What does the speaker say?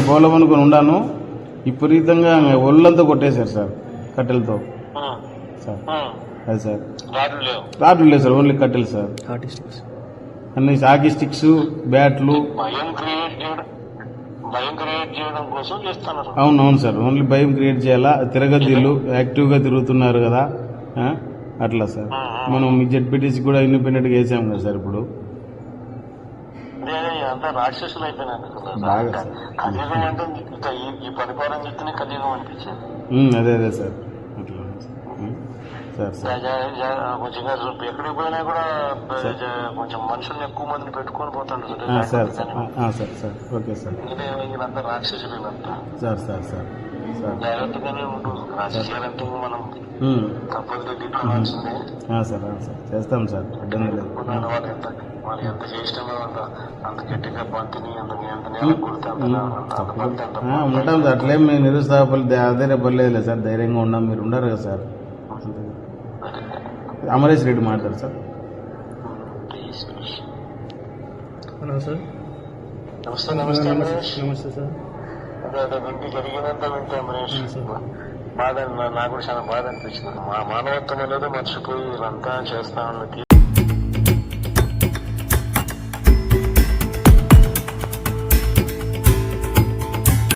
పోలమనుకొని ఉన్నాను, విపరీతంగా ఒళ్ళంతా కొట్టేశారు సార్ కట్టెలతో సార్. అది సార్ రాడ్లు లేవు సార్, ఓన్లీ కట్టెలు సార్. అన్ని హాకీ స్టిక్స్, బ్యాట్లు. అవునవును సార్, ఓన్లీ భయం క్రియేట్ చేయాలా. తిరగద్దీళ్ళు యాక్టివ్గా తిరుగుతున్నారు కదా, అట్లా సార్. మనం జెడ్పీటీసీ కూడా ఇండిపెండెంట్గా వేసాం కదా సార్ ఇప్పుడు. రాక్షసులు అయిపోయినారు ఈ పరిపాలన చెప్తేనే కలియుగం అనిపించింది. అదే సార్, అట్లా సార్. కొంచెం ఎక్కడికి పోయినా కూడా కొంచెం మనుషుల్ని ఎక్కువ మందిని పెట్టుకొని పోతాడు సార్. Sir okay sir. వీళ్ళంతా రాక్షసులు వీళ్ళంతా సార్. సార్ సార్ జాగ్రత్తగానే ఉండు. రాజకీయాలంటే మనం తప్పదు దిక్కాల్సిందే. సార్ చేస్తాం సార్, అడ్డం లేదు. వాళ్ళు ఎంత చేసినా అంత గట్టిగా బంతిని ఉంటాం సార్. అట్లేం మేము నిరుత్సాహపల్లి అధైర్యపడలేదు సార్, ధైర్యంగా ఉన్నాం. మీరు ఉండరు కదా సార్. అమరేష్ రెడ్డి మాట్లాడారు సార్. Hello sir. నమస్తే సార్. అదే వింటి జరిగినంత వింటే అమరేష్ బాధ, నాకు కూడా చాలా బాధ అనిపించింది. మా మానవత్వం అనేది మర్చిపోయి వీళ్ళంతా చేస్తా ఉన్నది.